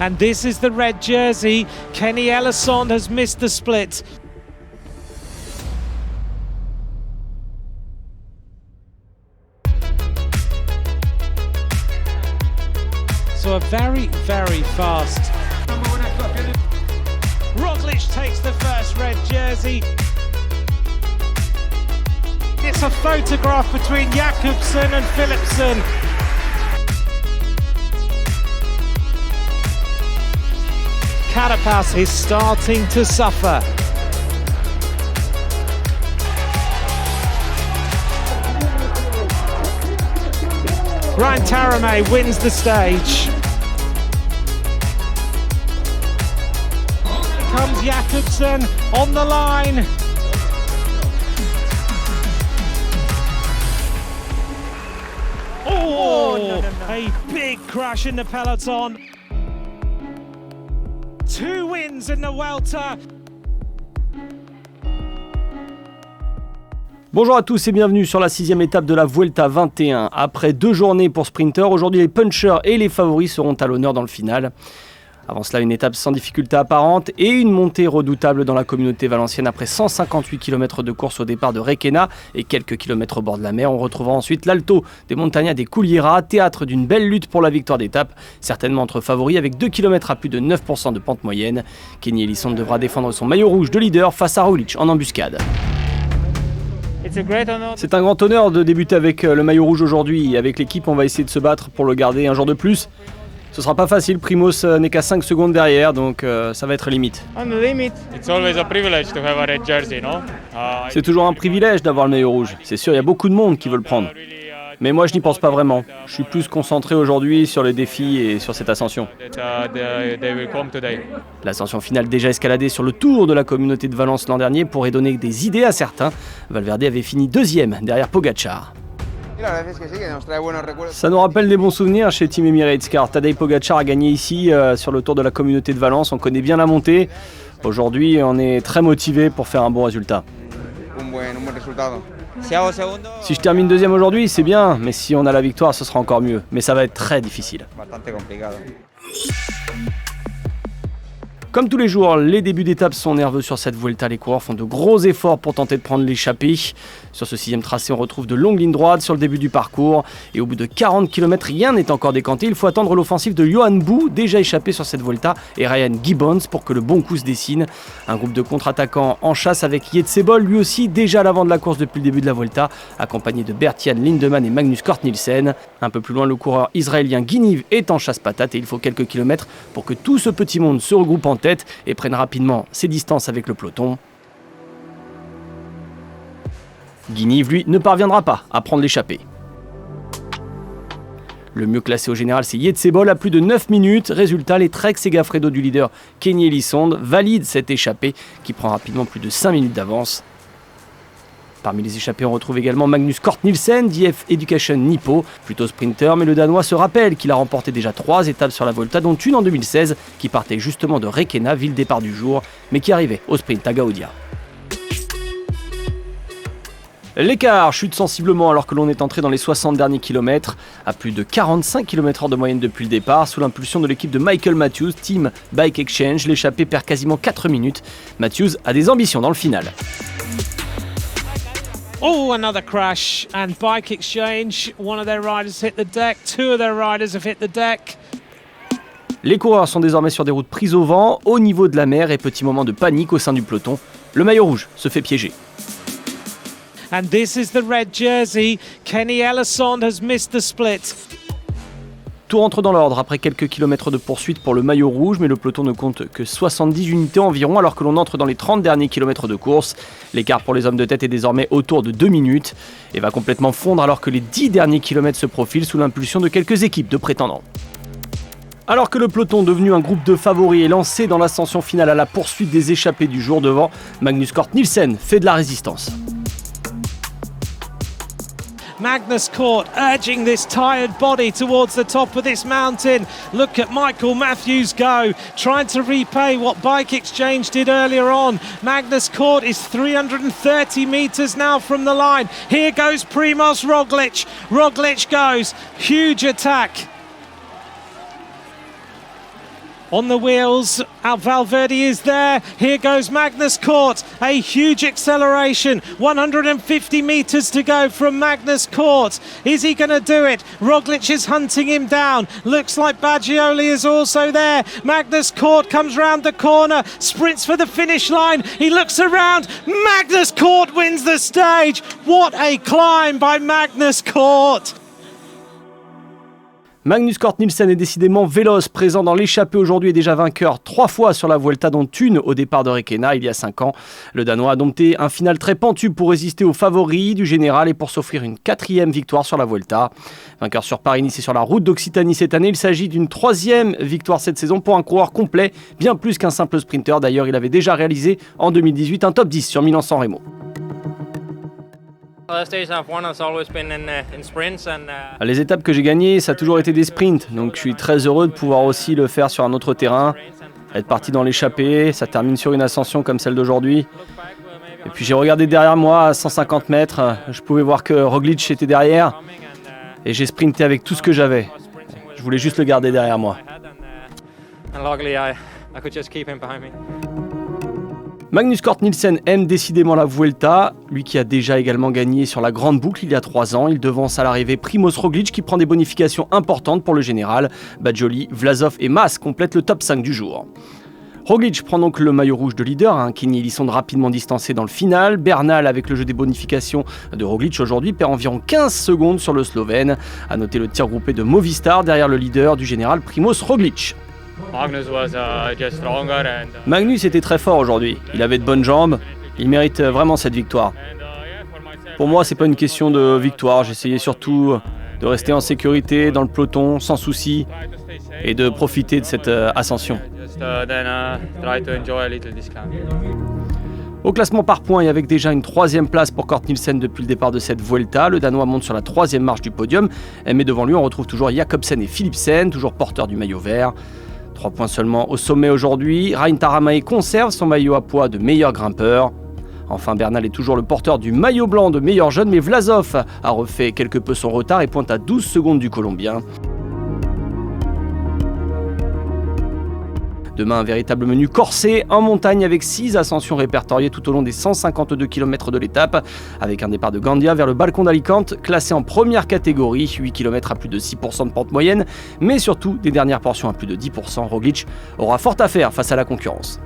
And this is the red jersey. Kenny Elissonde has missed the split. So a very, very fast. Roglic takes the first red jersey. It's a photograph between Jakobsen and Philipsen. Carapaz is starting to suffer. Ryan Taramay wins the stage. Here comes Jakobsen on the line. Oh, a big crash in the peloton. 2 wins in the Vuelta. Bonjour à tous et bienvenue sur la 6e étape de la Vuelta 21. Après 2 journées pour sprinters, aujourd'hui les punchers et les favoris seront à l'honneur dans le final. Avant cela, une étape sans difficulté apparente et une montée redoutable dans la communauté valencienne après 158 km de course au départ de Requena et quelques kilomètres au bord de la mer. On retrouvera ensuite l'Alto des Montañas des Cullera, théâtre d'une belle lutte pour la victoire d'étape, certainement entre favoris avec 2 km à plus de 9% de pente moyenne. Kenny Elissonde devra défendre son maillot rouge de leader face à Roglic en embuscade. C'est un grand honneur de débuter avec le maillot rouge aujourd'hui. Avec l'équipe, on va essayer de se battre pour le garder un jour de plus. Ce sera pas facile, Primoz n'est qu'à 5 secondes derrière, donc ça va être limite. C'est toujours un privilège d'avoir le maillot rouge. C'est sûr, il y a beaucoup de monde qui veut le prendre. Mais moi, je n'y pense pas vraiment. Je suis plus concentré aujourd'hui sur les défis et sur cette ascension. L'ascension finale déjà escaladée sur le Tour de la communauté de Valence l'an dernier pourrait donner des idées à certains. Valverde avait fini 2e derrière Pogacar. Ça nous rappelle des bons souvenirs chez Team Emirates car Tadej Pogacar a gagné ici sur le Tour de la communauté de Valence. On connaît bien la montée. Aujourd'hui, on est très motivé pour faire un bon résultat. Si je termine 2e aujourd'hui, c'est bien, mais si on a la victoire, ce sera encore mieux. Mais ça va être très difficile. Comme tous les jours, les débuts d'étape sont nerveux sur cette Vuelta. Les coureurs font de gros efforts pour tenter de prendre l'échappée. Sur ce 6e tracé, on retrouve de longues lignes droites sur le début du parcours. Et au bout de 40 km, rien n'est encore décanté. Il faut attendre l'offensive de Johan Bou, déjà échappé sur cette Vuelta, et Ryan Gibbons pour que le bon coup se dessine. Un groupe de contre-attaquants en chasse avec Jetsebol, lui aussi déjà à l'avant de la course depuis le début de la Vuelta, accompagné de Bert-Jan Lindemann et Magnus Cort Nielsen. Un peu plus loin, le coureur israélien Guy Niv est en chasse-patate et il faut quelques kilomètres pour que tout ce petit monde se regroupe en tête et prenne rapidement ses distances avec le peloton. Guy Niv, lui, ne parviendra pas à prendre l'échappée. Le mieux classé au général, c'est Jetsebol à plus de 9 minutes. Résultat, les Trek Segafredo du leader Kenny Elissonde valide cette échappée qui prend rapidement plus de 5 minutes d'avance. Parmi les échappés, on retrouve également Magnus Cort Nielsen d'IF Education Nippo, plutôt sprinter, mais le Danois se rappelle qu'il a remporté déjà 3 étapes sur la Vuelta, dont une en 2016, qui partait justement de Requena, ville départ du jour, mais qui arrivait au sprint à Gaudia. L'écart chute sensiblement alors que l'on est entré dans les 60 derniers kilomètres, à plus de 45 km/h de moyenne depuis le départ, sous l'impulsion de l'équipe de Michael Matthews, Team Bike Exchange. L'échappée perd quasiment 4 minutes. Matthews a des ambitions dans le final. Oh, another crash, and Bike Exchange, one of their riders hit the deck, 2 of their riders have hit the deck. Les coureurs sont désormais sur des routes prises au vent, au niveau de la mer, et petit moment de panique au sein du peloton. Le maillot rouge se fait piéger. And this is the red jersey. Kenny Elissonde has missed the split. Tout rentre dans l'ordre après quelques kilomètres de poursuite pour le maillot rouge, mais le peloton ne compte que 70 unités environ alors que l'on entre dans les 30 derniers kilomètres de course. L'écart pour les hommes de tête est désormais autour de 2 minutes et va complètement fondre alors que les 10 derniers kilomètres se profilent sous l'impulsion de quelques équipes de prétendants. Alors que le peloton, devenu un groupe de favoris, est lancé dans l'ascension finale à la poursuite des échappés du jour devant, Magnus Cort Nielsen fait de la résistance. Magnus Cort urging this tired body towards the top of this mountain. Look at Michael Matthews go, trying to repay what Bike Exchange did earlier on. Magnus Cort is 330 metres now from the line. Here goes Primoz Roglic. Roglic goes, huge attack. On the wheels, Valverde is there. Here goes Magnus Cort. A huge acceleration. 150 metres to go from Magnus Cort. Is he going to do it? Roglic is hunting him down. Looks like Baggioli is also there. Magnus Cort comes round the corner, sprints for the finish line. He looks around. Magnus Cort wins the stage. What a climb by Magnus Cort. Magnus Cort Nielsen est décidément véloce, présent dans l'échappée aujourd'hui et déjà vainqueur 3 fois sur la Vuelta, dont une au départ de Requena il y a 5 ans. Le Danois a dompté un final très pentu pour résister aux favoris du général et pour s'offrir une 4e victoire sur la Vuelta. Vainqueur sur Paris-Nice et sur la route d'Occitanie cette année, il s'agit d'une 3e victoire cette saison pour un coureur complet, bien plus qu'un simple sprinter. D'ailleurs, il avait déjà réalisé en 2018 un top 10 sur Milan-San Remo. Les étapes que j'ai gagnées, ça a toujours été des sprints, donc je suis très heureux de pouvoir aussi le faire sur un autre terrain, être parti dans l'échappée, ça termine sur une ascension comme celle d'aujourd'hui. Et puis j'ai regardé derrière moi à 150 mètres, je pouvais voir que Roglic était derrière, et j'ai sprinté avec tout ce que j'avais. Je voulais juste le garder derrière moi. Magnus Cort Nielsen aime décidément la Vuelta, lui qui a déjà également gagné sur la grande boucle il y a 3 ans. Il devance à l'arrivée Primoz Roglic qui prend des bonifications importantes pour le général. Baggioli, Vlasov et Mas complètent le top 5 du jour. Roglic prend donc le maillot rouge de leader, Kenny Elissonde rapidement distancé dans le final. Bernal, avec le jeu des bonifications de Roglic aujourd'hui, perd environ 15 secondes sur le Slovène. A noter le tir groupé de Movistar derrière le leader du général Primoz Roglic. Magnus était très fort aujourd'hui, il avait de bonnes jambes, il mérite vraiment cette victoire. Pour moi, c'est pas une question de victoire, j'essayais surtout de rester en sécurité dans le peloton sans souci et de profiter de cette ascension. Au classement par points et avec déjà une 3e place pour Cort Nielsen depuis le départ de cette Vuelta, le Danois monte sur la 3e marche du podium, mais devant lui on retrouve toujours Jakobsen et Philipsen, toujours porteurs du maillot vert. 3 points seulement au sommet aujourd'hui. Rein Taramae conserve son maillot à poids de meilleur grimpeur. Enfin, Bernal est toujours le porteur du maillot blanc de meilleur jeune, mais Vlasov a refait quelque peu son retard et pointe à 12 secondes du Colombien. Demain, un véritable menu corsé en montagne avec 6 ascensions répertoriées tout au long des 152 km de l'étape, avec un départ de Gandia vers le balcon d'Alicante, classé en première catégorie, 8 km à plus de 6% de pente moyenne, mais surtout des dernières portions à plus de 10%. Roglic aura fort à faire face à la concurrence.